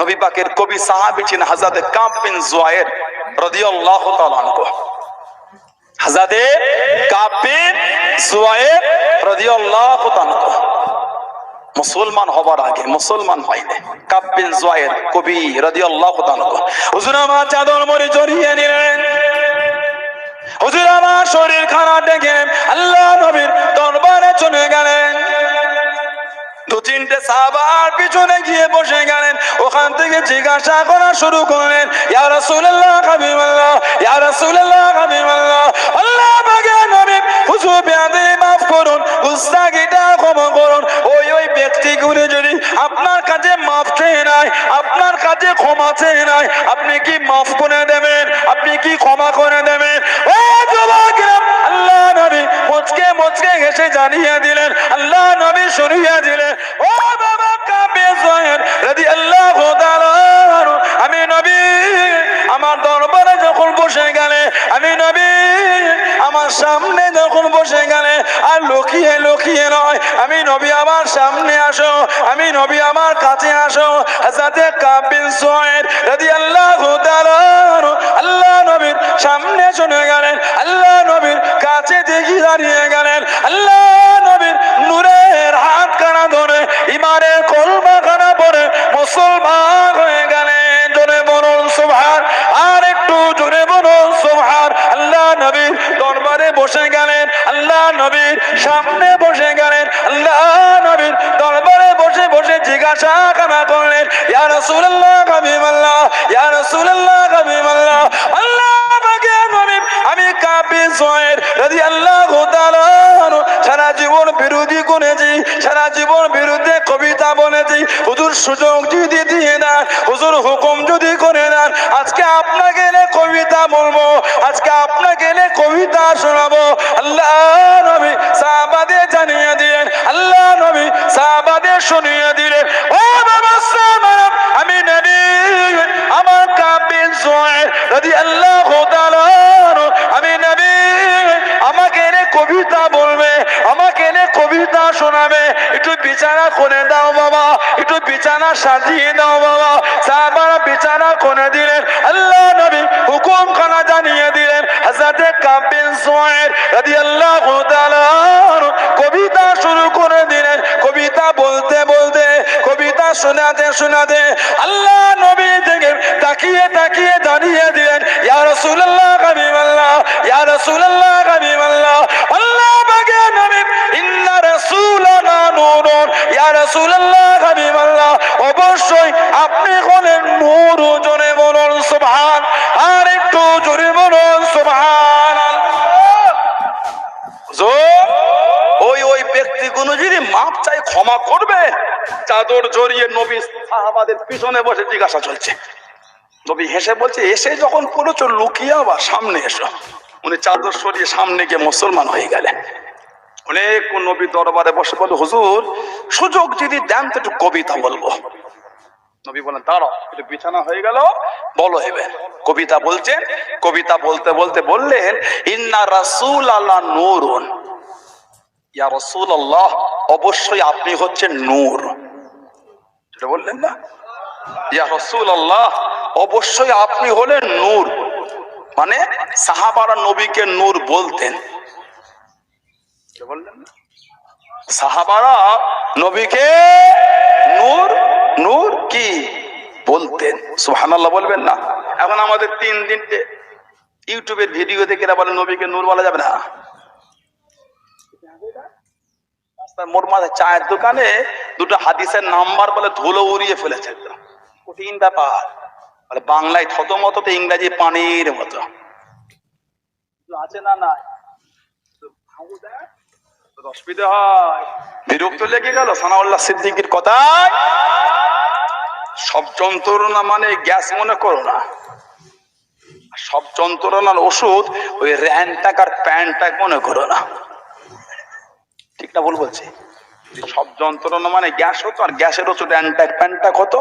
নবী পাকের কবি সাহাবী ছিলেন হযরত কাব বিন যুয়াইর রাদিয়াল্লাহু তাআলা আনহু। হযরত কাব বিন যুয়াইর রাদিয়াল্লাহু তাআলা মুসলমান হবার আগে মুসলমান হয়নি। কাব বিন যুয়াইর কবি রাদিয়াল্লাহু তাআলা হুজুর আমার চাদর মুড়ি জড়িয়ে নিলেন। হুজুর আমার শরীর খারাপ দেখে আল্লাহ নবীর দরবারে চলে গেলেন। দু তিনটে সাহাবার পিছনে গিয়ে বসে গেলেন। ওখান থেকে জিজ্ঞাসা করা শুরু করলেন, ইয়া রাসূলুল্লাহ হাবিবাল্লাহ, ইয়া রাসূলুল্লাহ হাবিবাল্লাহ, আল্লাহ পাকের নবী হুজুর বেয়াদবি মাফ করুন, গুস্তাখিটা ক্ষমা করুন। ওই ব্যক্তিগুলো যদি আপনার কাছে মাফ চেয়ে নাই, আপনার কাছে ক্ষমা চেয়ে নাই, আপনি কি মাফ করে দেবেন? আপনি কি ক্ষমা করে দেবেন? ও যুবকেরা, আল্লাহ নবী মুচকে মুচকে হেসে জানিয়ে দিলেন, আল্লাহ নবী শুনিয়ে দিলেন, ও বাবা কাব বিন যুয়াইর রাদিয়াল্লাহু তাআলা আনহু, আমি নবী আমার দরবারে যখন বসে গেলে, আমি নবী আমার সামনে যখন বসে গেলে, আর লুকিয়ে লুকিয়ে নয়, আমি নবী আমার সামনে আসো, আমি নবী আমার কাছে আসো। হযরত কাব বিন যুয়াইর রাদিয়াল্লাহু তাআলা আনহু আল্লাহ নবীর সামনে চলে গেলেন, আল্লাহ নবীর কাছে দেখি দাঁড়িয়ে গেলেন। আল্লাহ নবীর নূরের হাত কানা ধরে ইমানের কলমা কানা পড়ে মুসলমান হয়ে গেলেন। জোরে বলুন সুবহান, আর একটু জোরে বলুন সুবহান। আল্লাহ নবীর দরবারে বসে গেলেন, আল্লাহ নবীর সামনে বসে গেলেন, আল্লাহ নবীর দরবারে বসে বসে জিজ্ঞাসা কানা করলেন, ইয়া রাসূলুল্লাহ হাবিবাল্লাহ, ইয়া রাসূলুল্লাহ হাবিবাল্লাহ, আল্লাহ পাকের নবী আমি কাব বিন যুয়াইর রাদিয়াল্লাহু তাআলা আনহু সারা জীবন বিরোধী করেছি, সারা জীবন বিরুদ্ধে কবিতা বলেছি। হুজুর সুযোগ যদি দিয়ে দেন, হুজুর হুকুম যদি করে দেন, আজকে আপনাকে এনে কবিতা বলবো, আজকে আপনাকে এনে কবিতা শোনাবো। আল্লাহ নবী সাহাবাদের জানিয়ে দিলেন, আল্লাহ নবী সাহাবাদের শুনিয়ে দিলেন, ও বাবা সাহাবারা, আমি নবী আমার কাব বিন যুয়াইর রাদিয়াল্লাহু তাআলা আনহু, আমি নবী আমাকে এনে কবিতা বলবে, আমাকে এনে কবিতা শোনাবে। একটু বিছানা করে দাও বাবা, একটু বিছানা সাজিয়ে দাও বাবা। সাহাবারা বিছানা করে দিলেন, আল্লাহ নবী হুকুম খানা জানিয়ে দিলেন। হযরত কাব বিন যুয়াইর রাদিয়াল্লাহু তাআলা আনহু কবিতা শুরু করে দিলেন। কবিতা বলতে বলতে, কবিতা শোনাতে শোনাতে আল্লাহ নবী থেকে তাকিয়ে তাকিয়ে দাঁড়িয়ে দিলেন, ইয়া রাসূলুল্লাহ হাবিবাল্লাহ, ইয়া রাসূলুল্লাহ হাবিবাল্লাহ, আল্লাহ পাকের নবী ইন্না রাসূলানা নূরুন, ইয়া রাসূলুল্লাহ হাবিবাল্লাহ, অবশ্যই আপনি হলেন নূর। জোরে বলুন সুবহান, আর একটু জোরে বলুন সুবহানাল্লাহ। ওই ব্যক্তিগুলো যদি মাপ চাই ক্ষমা করবে। চাদর জড়িয়ে নবী সাহাবাদের পিছনে বসে জিজ্ঞাসা চলছে। নবী হেসে বলছে, এসে যখন পড়েছ লুকিয়ে আবার সামনে এসো। উনি চাদর সরিয়ে সামনে গিয়ে মুসলমান হয়ে গেলেন। অনেক নবী দরবারে বসে বলে, হুজুর সুযোগ যদি দেন তো একটু কবিতা বলবো। নবী বলেন, দাঁড়াও, একটু বিছানা হয়ে গেল, বলো এবার কবিতা বলছেন। কবিতা বলতে বলতে বললেন, ইন্না রাসূলাল্লাহ নূরুন, ইয়া রাসূলুল্লাহ, অবশ্যই আপনি হচ্ছেন নূর। সেটা বললেন না, ইয়া রাসূলুল্লাহ, অবশ্যই আপনি হলেন নূর। মানে সাহাবারা নবীকে নূর বলতেন। বললেন না, সাহাবারা নবীকে নূর নূর কি বলতেন। সুবহানাল্লাহ বলবেন না? এখন আমাদের 3 দিনতে ইউটিউবের ভিডিও দেখে এরা বলে নবীকে নূর বলা যাবে না। মোর মাঝে চায়ের দোকানে দুটো হাদিসের নাম্বার বলে ধুলো উড়িয়ে ফেলেছে। কঠিন ব্যাপার। বলে বাংলায় থতমত, তো ইংরেজি পানির মতো আছে না নাই, অসুবিধা হয়। বিরক্ত লেগে গেল সানাউল্লাহ সিদ্দিকীর কথায়। সব যন্ত্রণা মানে গ্যাস মনে করো না, সব যন্ত্রণার ওষুধ ওই র্যানটাক আর প্যান্টাক মনে করো না। ঠিক না ভুল বলছি? সব যন্ত্রণা মানে গ্যাস হতো, আর গ্যাসের ওষুধ র্যানটাক প্যান্টাক হতো।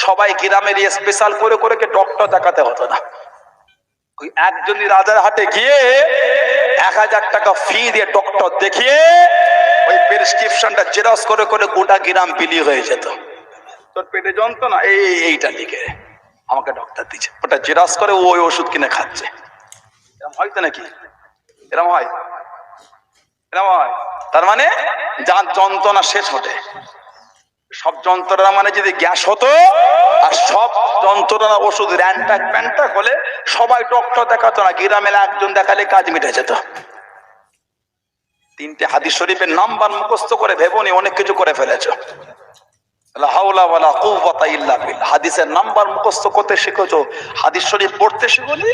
সবাই গ্রামের স্পেশাল করে করে ডক্টর দেখাতে হতো না। ওই একজনই রাজার হাটে গিয়ে 1000 টাকা ফি দিয়ে ডক্টর দেখিয়ে ওই প্রেসক্রিপশনটা জেরক্স করে করে গোটা গ্রাম বিলি হয়ে যেত। তোর পেটে যন্ত্রণা এইটা লিখে আমাকে ডক্টর দিচ্ছে, ওটা জেরাস করে ওই ওষুধ কিনে খাচ্ছে। এরকম হয় তো নাকি? এরকম হয়, এরকম হয়। তার মানে যার যন্ত্রণা শেষ হতে, সব যন্ত্রণা মানে যদি গ্যাস হতো আর সব যন্ত্রণা ওষুধ র্যান্টাক প্যান্টাক হলে সবাই ডক্টর দেখাতো না, গ্রামে একজন দেখালে কাজ মিটে যেত। তিনটে হাদিস শরীফের নাম্বার মুখস্থ করে ভেবনি অনেক কিছু করে ফেলেছো। লা হাওলা ওয়ালা কুওয়াতা ইল্লা বিল্লাহ। হাদিসের নাম্বার মুখস্থ করতে শিখেছো, হাদিস শরীফ পড়তে শিখোনি।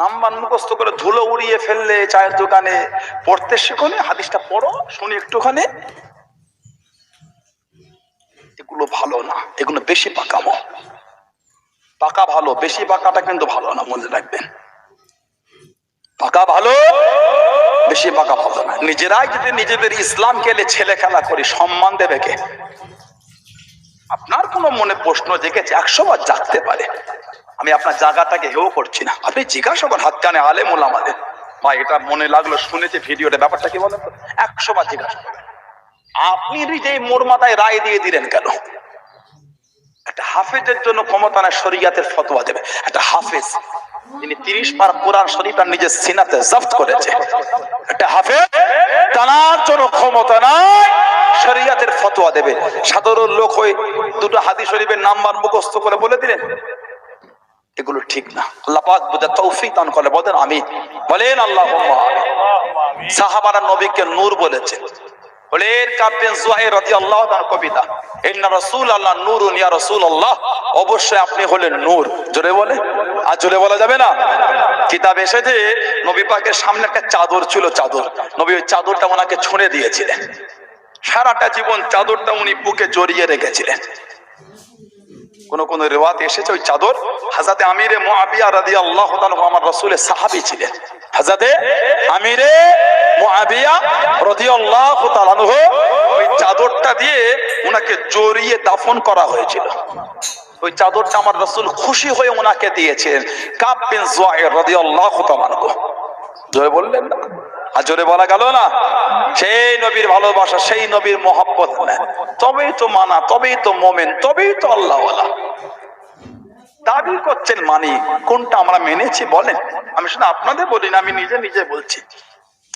নাম্বার মুখস্থ করে ধুলো উড়িয়ে ফেললে চায়ের দোকানে, পড়তে শিখোনি। হাদিসটা পড়ো, শুনি একটুখানি। এগুলো ভালো না, এগুলো বেশি পাকামো। পাকা ভালো, বেশি পাকাটা কিন্তু ভালো না, মনে রাখবেন। পাকা ভালো, বেশি পাকা ভালো না। নিজেরাই যদি নিজেদের ইসলামকে এলে ছেলে খেলা করি, সম্মান দেবে কে? আপনার কোনো মনে প্রশ্ন জেগেছে, 100 বার জাগতে পারে। আমি আপনার জায়গাটাকে হেও করছি না, আপনি জিজ্ঞাসা করেন হাত কানে আলেম ওলামাদের, ভাই এটা মনে লাগলো শুনেছে ভিডিওটা, ব্যাপারটা কি বলেন তো? 100 বার জিজ্ঞাসা করেন। আপনি যে মোর মাথায় রায় দিয়ে দিলেন কেন? একটা হাফেজের জন্য ক্ষমতা না শরিয়াতের ফতোয়া দেবে। একটা হাফেজ তিনি 30 পারা কোরআন শরীফটা নিজের সিনাতে জব্দ করেছে, একটা হাফেজ টানার জন্য ক্ষমতা নাই শরিয়াতের ফতোয়া দেবে। সাধারণ লোক হয়ে দুটো হাদিস শরীফের নাম্বার মুখস্থ করে বলে দিলেন, এগুলো ঠিক না। আল্লাহ পাক বুঝা তৌফিক দান করে, বলেন আমিন, বলেন আল্লাহুম্মা আমিন। সাহাবারা নবীকে নূর বলেছেন। বলেন কাব্যেন জুহাইর রাদিয়াল্লাহু তাআলা কবিতা, ইন্না রাসূলাল্লাহ নূরুন ইয়া রাসূলুল্লাহ, অবশ্যই আপনি হলেন নূর। জোরে বলে, আর জোরে বলা যাবে না। কিতাব এসেছে নবী পাকের সামনে একটা চাদর ছিল, চাদর। নবী ওই চাদরটা ওনাকে ছুঁড়ে দিয়েছিলেন, সারাটা জীবন চাদরটা উনি বুকে জড়িয়ে রেখেছিলেন। কোন কোন রিওয়ায়াত এসেছে ওই চাদর হযরতে আমিরে মুআবিয়া রাদিয়াল্লাহু তাআলা আমার রাসূলের সাহাবী ছিলেন। হযরতে আমিরে মুআবিয়া রাদিয়াল্লাহু তাআলা ওই চাদরটা দিয়ে উনাকে জড়িয়ে দাফন করা হয়েছিল। ওই চাদরটা আমার রাসূল খুশি হয়ে উনাকে দিয়েছিলেন। কাব বিন জুয়াইর রাদিয়াল্লাহু তাআলা। জোরে বললেন না, আর জোরে বলা গেল না। সেই নবীর ভালোবাসা, সেই নবীর মহব্বত না, তবেই তো মানা, তবেই তো মোমেন, তবেই তো আল্লাহওয়ালা। দাবি করছেন মানি, কোনটা আমরা মেনেছি বলেন? আমি শুধু আপনাদের বলি না, আমি নিজে নিজে বলছি।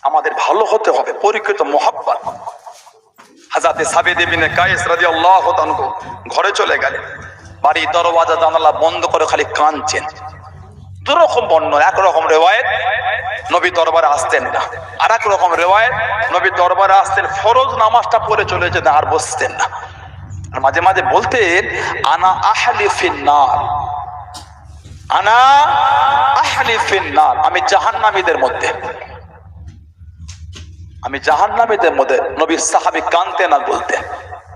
আমাদের ভালো হতে হবে, পরিকৃত মহব্বত। হযরতে সাবিত ইবনে কায়েস রাদিয়াল্লাহু তাআলা ঘরে চলে গেলেন, বাড়ি দরওয়াজা জানালা বন্ধ করে খালি কাঁদছেন। দুরকম বর্ণনা, একরকম রিওয়ায়াত নবী দরবারে আসতেন না, আর এক রকম রিওয়ায়াত নবী দরবারে আসতেন, ফরজ নামাজটা পড়ে চলে যেতেন, আর বসতেন না। আর মাঝে মাঝে বলতেন আনা আহলি ফিন্নার, আনা আহলি ফিন্নার, আমি জাহান্নামীদের মধ্যে, আমি জাহান্নামীদের মধ্যে। নবী সাহাবী কাঁদতেন আর বলতেন।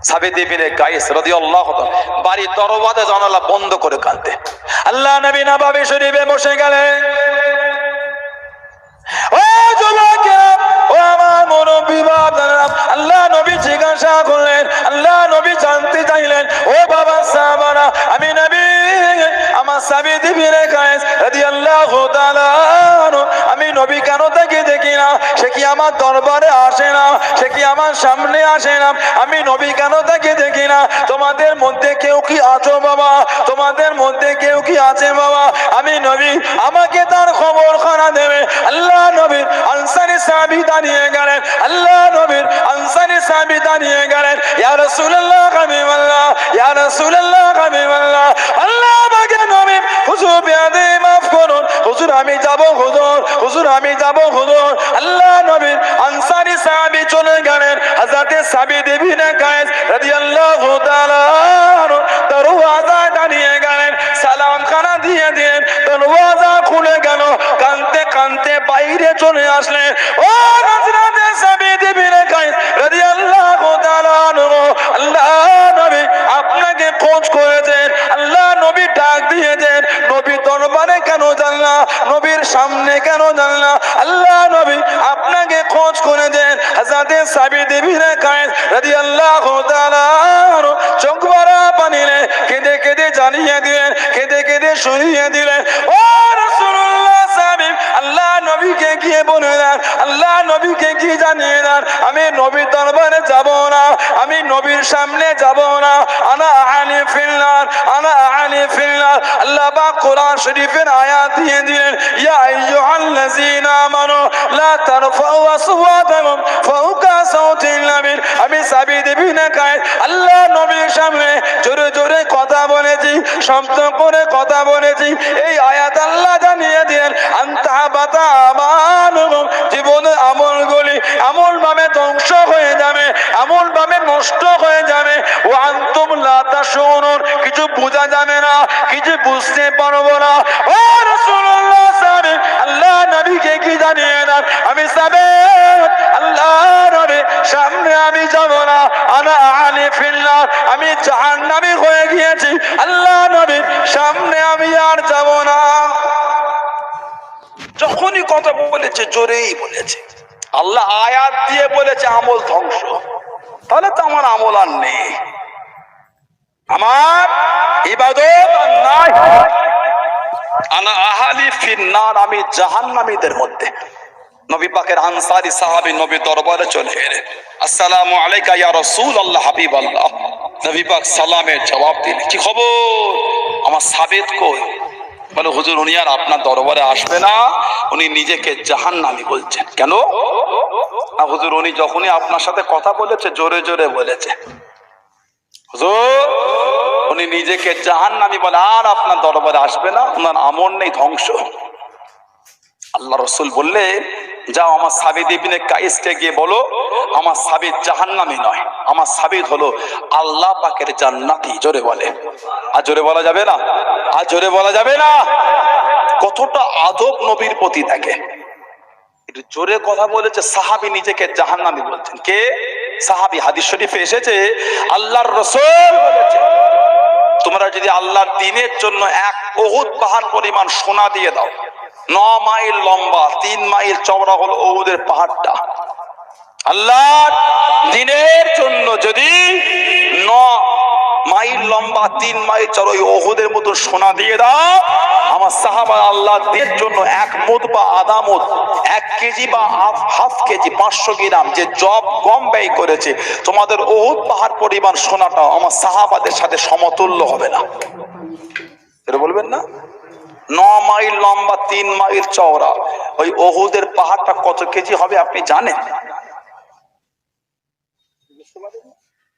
সাবিত ইবনে কায়েস রাদিয়াল্লাহু তাআলা বাড়ি দরওয়াজা জানালা বন্ধ করে কাঁদতেন। আল্লাহ নবী নববী শরীফে বসে গেলেন। ও যুবকেরা, ও আমার মুরব্বি বাবারা, আল্লাহ নবী জিজ্ঞাসা করলেন, আল্লাহ নবী জানতে চাইলেন, ও বাবা সাহাবারা, আমি নবী আমার সাবিত ইবনে কায়েস রাদিয়াল্লাহু তাআলা, আমি নবী কেন তাকে দেখি না? সে কি আমার দরবারে আসে না? সে কি আমার সামনে আসে না? আমি নবী কেন তাকে দেখি না? তোমাদের মধ্যে কেউ কি আছো বাবা? তোমাদের মধ্যে কেউ কি আছে বাবা? আমি নবী, আমাকে তার খবর খানা দেবে। আল্লাহ নবীর আনসারী সাহাবী দাঁড়িয়ে গেলেন, আল্লাহ নবীর আনসারী সাহাবী দাঁড়িয়ে গেলেন, ইয়া রাসূলুল্লাহ হাবিবাল্লাহ, ইয়া রাসূলুল্লাহ হাবিবাল্লাহ, আল্লাহ আমাকে নবী, হুজুর বেয়াদবি মাফ করুন, হুজুর আমি যাব, হুজুর, হুজুর আমি যাব, হুজুর। আল্লাহ নবীর আনসারী সাহাবী চলে গেলেন, হযরতে সাবিত ইবনে কায়েস রাদিয়াল্লাহু তাআলা দরওয়াজা দাঁড়িয়ে গেলেন, সালাম খানা দিয়ে দিলেন, দরওয়াজা খুলে গেল, কাঁদতে কাঁদতে বাইরে চলে আসলেন। ও হযরতে সাবিত ইবনে কায়েস রাদিয়াল্লাহু তাআলা, আল্লাহ নবী আপনাকে খোঁজ করেছেন, আল্লাহ নবী ডাক দিয়েছেন, নবী দরবারে কেন জানলা, নবীর সামনে কেন জানলা? আল্লাহ নবী আপনাকে খোঁজ করে দেন। হযরতে সাবিত ইবনে কায়েস রাদিয়াল্লাহু তাআলা চোখ ভরা পানিলে কেঁদে কেঁদে জানিয়ে দিলেন, কেঁদে কেঁদে শুনিয়ে দিলেন, ও রাসূলুল্লাহ সাহাবী, আল্লাহ নবীকে গিয়ে বলে দেন, আল্লাহ নবীকে গিয়ে জানিয়ে দেন, আমি নবীর দরবারে যাব না, আমি নবীর সামনে যাব না। আনা আনি ফিল্লাহ, আনা আনি ফিল্লাহ। আল্লাহ পাক কোরআন শরীফের আয়াত দিয়ে দিলেন, ইয়া আইয়ুহাল্লাযীনা আমানু লা তারফাউ আসওয়াতাকুম ফাওকা সাওতিন নবী। আমি সাবিত ইবনে কায়েস আল্লাহ নবীর সামনে জোরে জোরে কথা বলেছি, শব্দ করে কথা বলেছি। এই আয়াত আল্লাহ জানিয়ে দিলেন, আনতা বাতা আমানুকুম, জীবনের আমলগুলি এমন ভাবে ধ্বংস হয়ে যাবে, এমন ভাবে নষ্ট হয়ে যাবে, ও আনতুম লা তাশুরুন, কিছু বোঝা যাবে না, কিছু বুঝতে পারবো না। ও রাসূলুল্লাহ সাল্লাল্লাহু আল্লাহ নবীকে কি জানিয়ে দেন, আমি সাবেত আল্লাহ নবীর সামনে আমি যাব না। আনা আনি ফিল্লাহ, আমি জাহান্নামী হয়ে গিয়েছি, আল্লাহ নবীর সামনে আমি আর যাব না। যখনই কথা বলেছে জোরেই বলেছে, আল্লাহ আয়াত দিয়ে বলেছে আমল ধ্বংস, তাহলে তো আমার আমল আর নেই, আমার ইবাদত আর নাই। আনা আহালি ফিন্নার, আমি জাহান্নামীদের মধ্যে। নবী পাকের আনসারী সাহাবী নবী দরবারে চলে এলেন, আসসালামু আলাইকা ইয়া রাসূলুল্লাহ হাবিবাল্লাহ। নবী পাক সালামের জবাব দিলেন, কি খবর, আমার সাবেত কই? বলে হুজুর উনি আর আপনার দরবারে আসবে না, উনি নিজেকে জাহান্নামী বলছেন। কেন? হুজুর উনি যখনই আপনার সাথে কথা বলেছে জোরে জোরে বলেছে, হুজুর উনি নিজেকে জাহান্নামী বলে, আর আপনার দরবারে আসবে না, ওনার আমল নেই, ধ্বংস। আল্লাহ রাসূল বললে, যাও আমার সাবিত ইবনে কায়েসকে গিয়ে বলো, আমার সাবিত জাহান্নামী নয়, আমার সাবিত হলো আল্লাহ পাকের জান্নাতি। জোরে বলে, আর জোরে বলা যাবে না, আর জোরে বলা যাবে না। কতটা আদব নবীর প্রতি থাকে, একটু জোরে কথা বলেছে, সাহাবী নিজেকে জাহান্নামী বলছেন। কে? সাহাবী। হাদিস শরীফে এসেছে আল্লাহর রাসূল বলেছে, তোমরা যদি আল্লাহর দ্বীনের জন্য এক উহুদ পাহাড় পরিমাণ সোনা দিয়ে দাও, 9 মাইল লম্বা 3 মাইল চওড়া হলো উহুদের পাহাড়টা, আল্লাহর দ্বীনের জন্য যদি 9 মাইল লম্বা 3 মাইল চওড়া ওই উহুদের মতো সোনা দিয়ে দাও, আমার সাহাবা আল্লাহর দ্বীনের জন্য 1 মুদ বা আধা মুদ, 1 কেজি বা হাফ কেজি 500 গ্রাম যে জব গম ব্যয় করেছে, তোমাদের উহুদ পাহাড় পরিমাণ সোনাটা আমার সাহাবাদের সাথে সমতুল্য হবে না। এটা বলবেন না? 9 মাইল লম্বা 3 মাইল চওড়া ওই উহুদের পাহাড়টা কত কেজি হবে আপনি জানেন?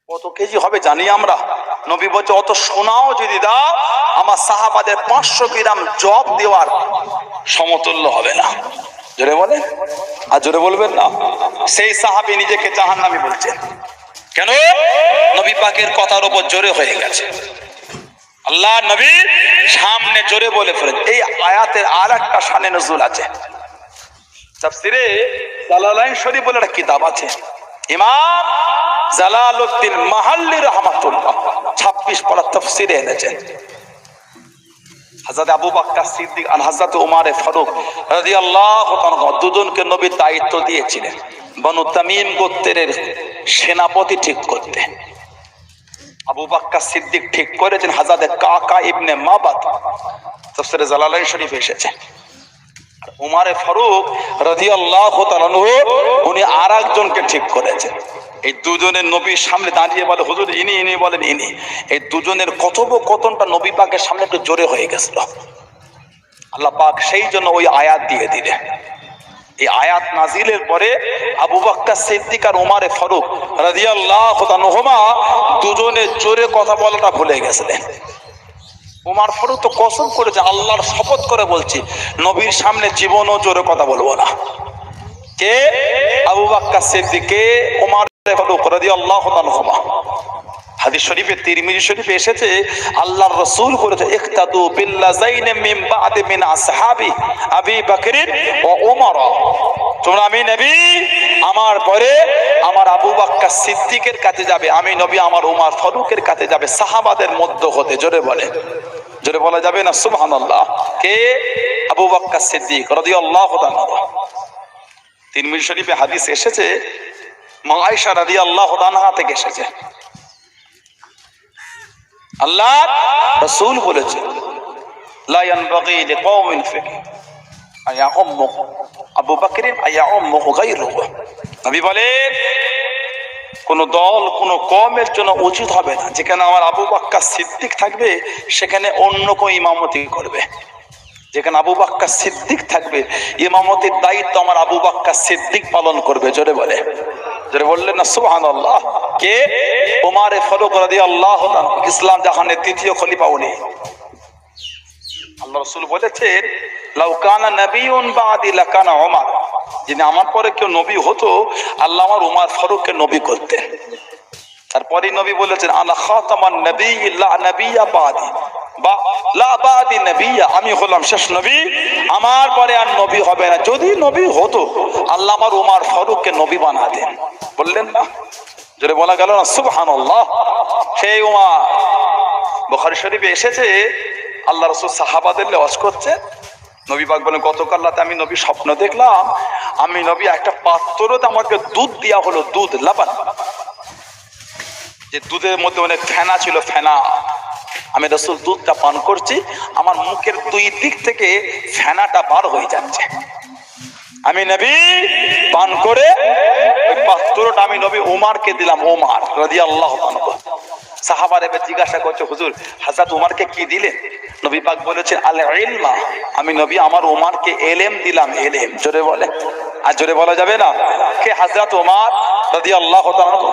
কত কেজি হবে জানি আমরা? নবী বলছে অত সোনাও যদি দাও আমার সাহাবাদের 500 গ্রাম জব দেওয়ার সমতুল্য হবে না। জোরে বলেন, আর জোরে বলবেন না। সেই সাহাবী নিজেকে জাহান্নামী বলছেন। কেন? নবী পাকের কথার উপর জোরে হয়ে গেছে। আল্লাহ নবী সামনে জোরে বলে ফেলেন। এই আয়াতের আর একটা শানে নজুল আছে। তাফসিরে জালালাইন শরীফ বলে একটা কিতাব আছে, ইমাম জালালউদ্দিন মাহাল্লি রাহমাতুল্লাহ 26 পারা তাফসিরে এনেছেন। হযরত আবু বকর সিদ্দিক আর হযরত ওমর ফারুক রাদিয়াল্লাহু তাআলা দুজনকে নবী দায়িত্ব দিয়েছিলেন বনু তামিম গোত্রের সেনাপতি ঠিক করতে। আবু বকর সিদ্দিক ঠিক করেছেন হযরত কাকা ইবনে মাবাদ, তাফসিরে জালালাইন শরীফে এসেছে। ওমর ফারুক রাদিয়াল্লাহু তাআলা উনি আরেকজনকে ঠিক করেছেন। এই দুজনের নবীর সামনে দাঁড়িয়ে বলে হুজুর ইনি, ইনি বলেন ইনি। এই দুজনের কথোপকথনটা নবী পাকের সামনে একটু জোরে হয়ে গেছিল। আল্লাহ পাক সেই জন্য ওই আয়াত দিয়ে দিলেন। এই আয়াত নাজিলের পরে আবু বকর সিদ্দিক আর ওমর ফারুক রাদিয়াল্লাহু তাআলা দুজনে জোরে কথা বলাটা ভুলে গেছিলেন। ওমর ফারুক তো কসম করেছে, আল্লাহর শপথ করে বলছি নবীর সামনে জীবনও জোরে কথা বলবো না। কে? আবু বকর সিদ্দিক। কে? ওমর ফারুক রাদিয়াল্লাহু তাআলা। হাদিস শরীফে তিরমিজি শরীফে এসেছে আল্লাহর রাসূল বলেছে ইকতাদু বিল্লাযাইন মিন বা'দি মিন আসহাবি আবি বকর ওয়া ওমর। তোমরা আমি নবী আমার পরে আমার আবু বকর সিদ্দিকের কাছে যাবে, আমি নবী আমার ওমর ফারুকের কাছে যাবে সাহাবাদের মধ্য হতে। জোরে বলে, জোরে বলা যাবে না সুবহানাল্লাহ। কে? আবু বকর সিদ্দিক রাদিয়াল্লাহু তাআলা। তিরমিজি শরীফে হাদিস এসেছে মা আয়েশা রাদিয়াল্লাহু তাআলা থেকে এসেছে, আল্লাহ রাসূল বলেছে লা ইয়ানবাগি লিকাওমিন ফিহি আইয়াউম্মু আবু বকর আইয়াউম্মু গায়রুহু। নবী বলেন কোন দল কোন কওমের জন্য উচিত হবে না যেখানে আমার আবু বকর সিদ্দিক থাকবে সেখানে অন্য কেউ ইমামতি করবে। যেখানে আবু বকর সিদ্দিক থাকবে ইমামতির দায়িত্ব আমার আবু বকর সিদ্দিক পালন করবে। জোরে বলে, জোরে বললেন না সুবহানাল্লাহ। কে? ওমর ফারুক রাদিয়াল্লাহু তাআলা, ইসলাম জাহানের তৃতীয় খলিফা উনি। আল্লাহ রাসূল বলেছেন লাউ কানা নাবিয়ুন বাদি লাকানা ওমর, যিনি আমার পরে কেউ নবী হতো আল্লাহ আমার ওমর ফারুককে নবী করতেন। তারপরে নবী বলেছেন আনা খাতামান নবিয়্যি লা নবিয়্যা বাদি, বা লা বাদি নবিয়্যা, আমি হলাম শেষ নবী, আমার পরে আর নবী হবে না। যদি নবী হতো আল্লাহ আমার ওমর ফারুককে নবী বানাতেন। বললেন না? জোরে বলা গেল না সুবহানাল্লাহ। সেই ওমর, বুখারী শরীফে এসেছে আল্লাহ রাসূল সাহাবাদের ওয়াজ করছে, নবী পাক বলেন গতকাল রাতে আমি নবী স্বপ্ন দেখলাম, আমি নবী একটা পাত্রতে আমাকে দুধ দেয়া হলো, দুধ লাবান, যে দুধের মধ্যে অনেক ফেনা ছিল, ফেনা। আমি রাসূল দুধটা পান করছি, আমার মুখের দুই দিক থেকে ফেনাটা বার হয়ে যাচ্ছে। আমি নবী পান করে ওই পাত্রটা আমি নবী ওমরকে দিলাম, ওমর রাদিয়াল্লাহু আনহু। সাহাবারা এবার জিজ্ঞাসা করছে হুজুর হযরত ওমরকে কি দিলেন? নবী পাক বলেছেন আল ইলমা, আমি নবী আমার ওমরকে ইলম দিলাম, ইলম। জোরে বলে, আর জোরে বলা যাবে না। কে? হযরত ওমর রাদিয়াল্লাহু তাআলা।